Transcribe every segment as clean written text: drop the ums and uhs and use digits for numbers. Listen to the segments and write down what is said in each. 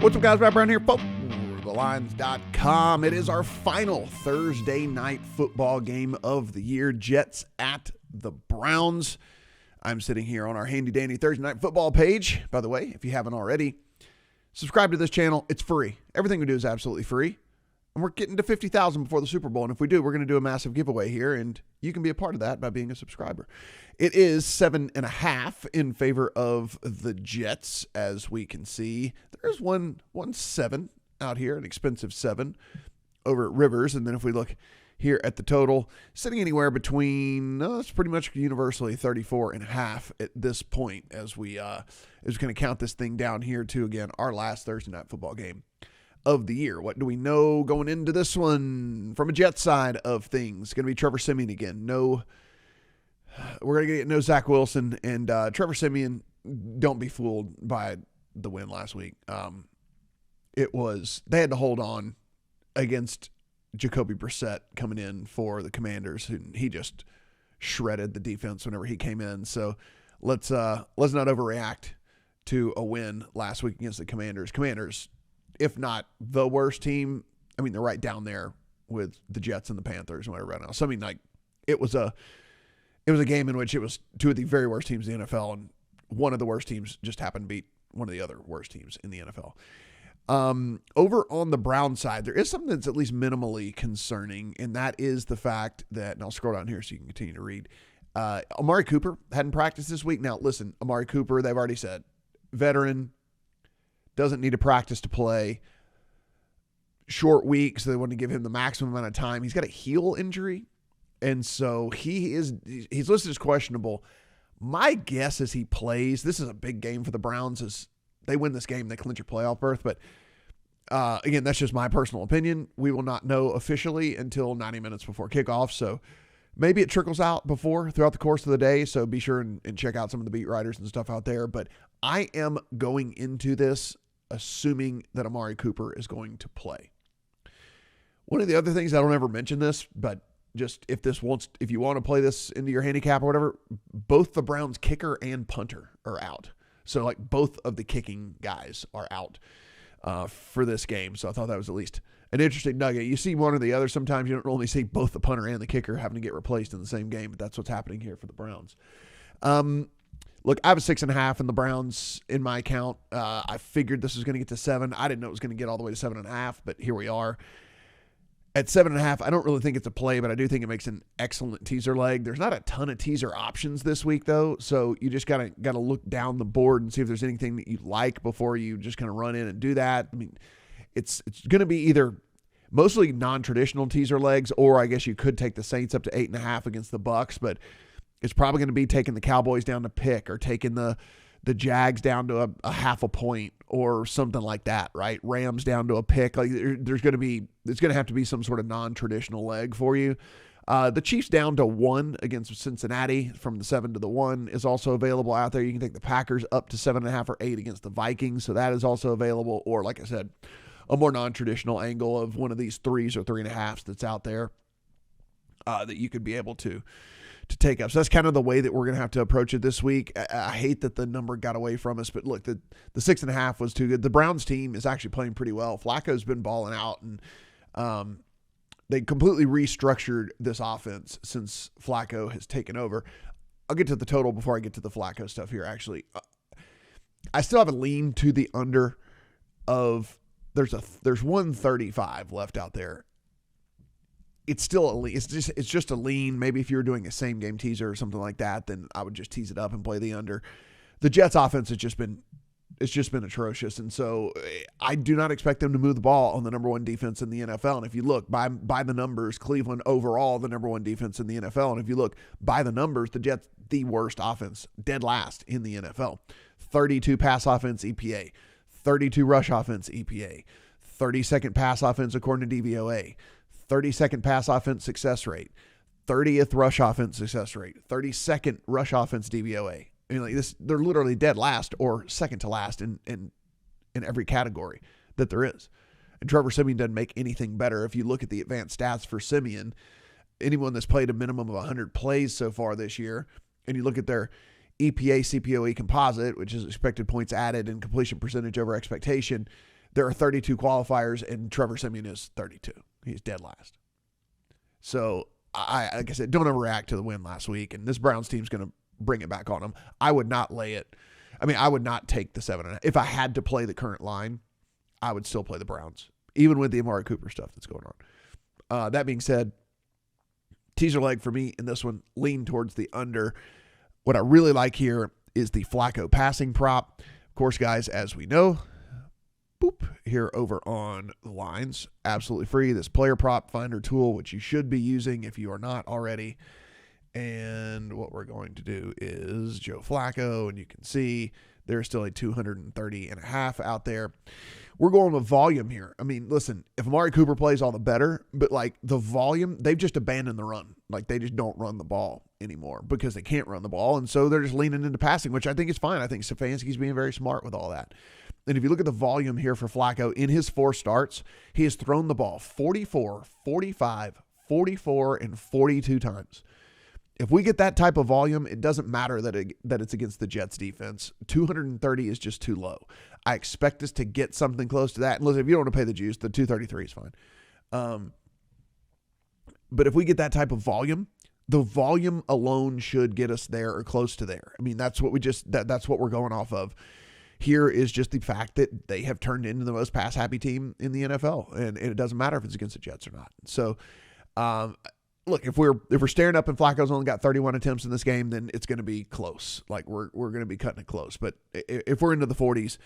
What's up, guys? Matt Brown here, TheLines.com. It is our final Thursday night football game of the year. Jets at the Browns. I'm sitting here on our handy-dandy Thursday night football page. By the way, if you haven't already, subscribe to this channel. It's free. Everything we do is absolutely free. And we're getting to 50,000 before the Super Bowl. And if we do, we're going to do a massive giveaway here. And you can be a part of that by being a subscriber. It is 7.5 in favor of the Jets, as we can see. There's one 7 out here, an expensive 7 over at Rivers. And then if we look here at the total, sitting anywhere between, it's pretty much universally 34.5 at this point as we going to count this thing down here to, again, our last Thursday night football game of the year. What do we know going into this one from a Jet side of things? Going to be Trevor Siemian again. We're going to get no Zach Wilson, and Trevor Siemian, don't be fooled by the win last week. They had to hold on against Jacoby Brissett coming in for the Commanders, and he just shredded the defense whenever he came in. So let's not overreact to a win last week against the Commanders. Commanders, if not the worst team, I mean, they're right down there with the Jets and the Panthers and whatever right now. So, I mean, like, it was a game in which it was two of the very worst teams in the NFL, and one of the worst teams just happened to beat one of the other worst teams in the NFL. Over on the Brown side, there is something that's at least minimally concerning, and that is the fact that, and I'll scroll down here so you can continue to read, Amari Cooper hadn't practiced this week. Now, listen, Amari Cooper, they've already said, veteran, doesn't need to practice to play. Short week, so they want to give him the maximum amount of time. He's got a heel injury, and so he's listed as questionable. My guess is he plays. This is a big game for the Browns. As they win this game, they clinch a playoff berth. But again, that's just my personal opinion. We will not know officially until 90 minutes before kickoff. So maybe it trickles out throughout the course of the day. So be sure and check out some of the beat writers and stuff out there. But I am going into this assuming that Amari Cooper is going to play. One of the other things, I don't ever mention this, but just if you want to play this into your handicap or whatever, both the Browns kicker and punter are out. So like both of the kicking guys are out for this game. So I thought that was at least an interesting nugget. You see one or the other. Sometimes you don't normally see both the punter and the kicker having to get replaced in the same game, but that's what's happening here for the Browns. Look, I have a 6.5 in the Browns in my account. I figured this was going to get to 7. I didn't know it was going to get all the way to 7.5, but here we are. At 7.5, I don't really think it's a play, but I do think it makes an excellent teaser leg. There's not a ton of teaser options this week, though, so you just gotta look down the board and see if there's anything that you like before you just kind of run in and do that. I mean, it's going to be either mostly non-traditional teaser legs, or I guess you could take the Saints up to 8.5 against the Bucks, but it's probably going to be taking the Cowboys down to pick, or taking the Jags down to a half a point or something like that, right? Rams down to a pick. Like it's going to have to be some sort of non-traditional leg for you. The Chiefs down to 1 against Cincinnati from the 7 to the 1 is also available out there. You can take the Packers up to 7.5 or 8 against the Vikings. So that is also available. Or like I said, a more non-traditional angle of one of these 3s or 3.5s that's out there that you could be able to take up. So that's kind of the way that we're going to have to approach it this week. I hate that the number got away from us, but look, the 6.5 was too good. The Browns team is actually playing pretty well. Flacco's been balling out, and they completely restructured this offense since Flacco has taken over. I'll get to the total before I get to the Flacco stuff here, actually. I still have a lean to the under of, there's 135 left out there. It's still a lean. It's just a lean. Maybe if you were doing a same game teaser or something like that, then I would just tease it up and play the under. The Jets offense has just been atrocious, and so I do not expect them to move the ball on the number 1 defense in the NFL. And if you look by the numbers, Cleveland overall the number 1 defense in the NFL. And if you look by the numbers, the Jets the worst offense, dead last in the NFL. 32 pass offense EPA, 32 rush offense EPA, 32nd pass offense according to DVOA. 32nd pass offense success rate, 30th rush offense success rate, 32nd rush offense DVOA. I mean, like this, they're literally dead last or second to last in every category that there is. And Trevor Siemian doesn't make anything better. If you look at the advanced stats for Siemian, anyone that's played a minimum of 100 plays so far this year, and you look at their EPA CPOE composite, which is expected points added and completion percentage over expectation, there are 32 qualifiers, and Trevor Siemian is 32. He's dead last. So, like I said, don't overreact to the win last week, and this Browns team's going to bring it back on them. I would not lay it. I mean, I would not take the 7.5. If I had to play the current line, I would still play the Browns, even with the Amari Cooper stuff that's going on. That being said, teaser leg for me in this one, lean towards the under. What I really like here is the Flacco passing prop. Of course, guys, as we know, here over on the lines, absolutely free. This player prop finder tool, which you should be using if you are not already. And what we're going to do is Joe Flacco, and you can see there's still a 230.5 out there. We're going with volume here. I mean, listen, if Amari Cooper plays, all the better, but like the volume, they've just abandoned the run. Like they just don't run the ball anymore because they can't run the ball. And so they're just leaning into passing, which I think is fine. I think Stefanski's being very smart with all that. And if you look at the volume here for Flacco, in his 4 starts, he has thrown the ball 44, 45, 44, and 42 times. If we get that type of volume, it doesn't matter that it's against the Jets defense. 230 is just too low. I expect us to get something close to that. And listen, if you don't want to pay the juice, the 233 is fine. But if we get that type of volume, the volume alone should get us there or close to there. I mean, that's what that's what we're going off of. Here is just the fact that they have turned into the most pass-happy team in the NFL, and it doesn't matter if it's against the Jets or not. So, look, if we're staring up and Flacco's only got 31 attempts in this game, then it's going to be close. Like we're going to be cutting it close. But if we're into the 40s,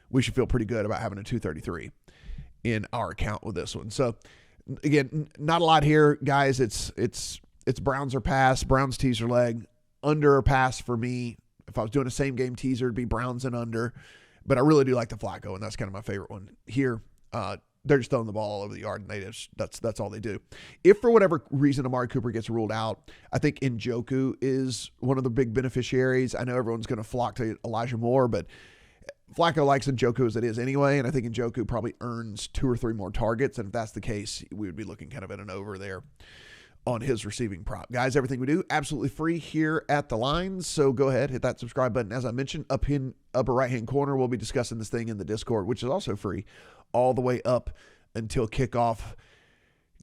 we should feel pretty good about having a 233 in our account with this one. So again, not a lot here, guys. It's Browns or pass, Browns teaser leg, under or pass for me. If I was doing a same game teaser, it'd be Browns and under. But I really do like the Flacco, and that's kind of my favorite one here. They're just throwing the ball all over the yard, and that's all they do. If for whatever reason Amari Cooper gets ruled out, I think Njoku is one of the big beneficiaries. I know everyone's going to flock to Elijah Moore, but Flacco likes Njoku as it is anyway, and I think Njoku probably earns 2 or 3 more targets, and if that's the case, we would be looking kind of at an over there on his receiving prop. Guys, everything we do, absolutely free here at the lines, so go ahead, hit that subscribe button. As I mentioned, up in upper right-hand corner, we'll be discussing this thing in the Discord, which is also free, all the way up until kickoff.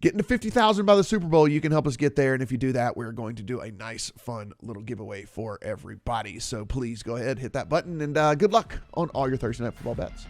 Getting to 50,000 by the Super Bowl, you can help us get there, and if you do that, we're going to do a nice, fun little giveaway for everybody. So please go ahead, hit that button, and good luck on all your Thursday Night Football bets.